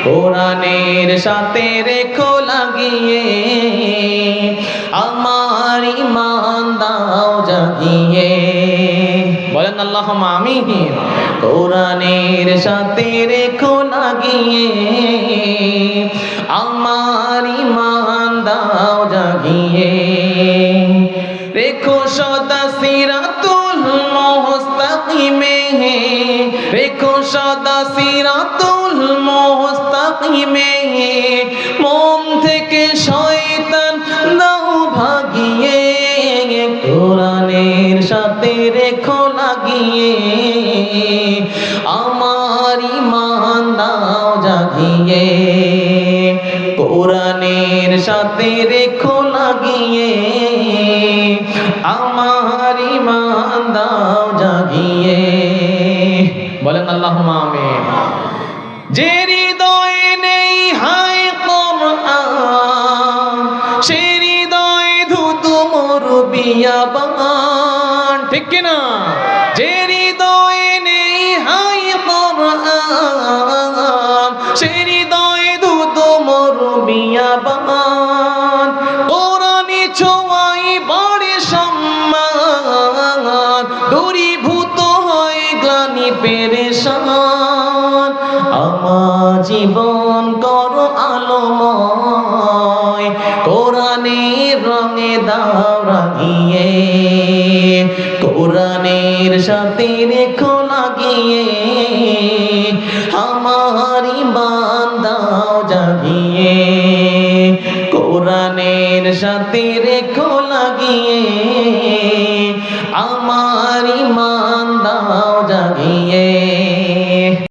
কোরআনের সাথে রেখো লাগিয়ে, আমার ঈমান দাও জাগিয়ে। বলেন আল্লাহুম্মা আমিন। কোরআনের সাথে রেখো লাগিয়ে, আমার ঈমান দাও জাগিয়ে। রেখো সদা সিরাতুল মুস্তাকিমে, রেখো সদা সিরাতুল মুস্তাকিমে, মন থেকে শয়তান দাও ভাগিয়ে। কোরআনের সাথে রেখো লাগিয়ে, আমার ঈমান দাও জাগিয়ে। কোরআনের সাথে রেখো লাগিয়ে, আমার ঈমান দাও জাগিয়ে। বলেন আল্লাহুম্মা আমিন। যে হৃদয়ে নেই হায় কোরআন, সে হৃদয়ে ধুধু মরু বিয়াবান। ঠিক কিনা? যে হৃদয়ে নেই হায় কোরআন, সে হৃদয়ে ধুধু মরু বিয়াবান। কোরআনি ছোঁয়াই বাড়ে সম্মান, দূরীভূত হয় গ্লানি পেরেশান। আমার জীবন করো আলোময়, কোরআনের রঙে দাও রাঙিয়ে। কোরআনের সাথে রেখো লাগিয়ে, আমার ঈমান দাও জাগিয়ে। কোরআনের সাথে রেখো লাগিয়ে,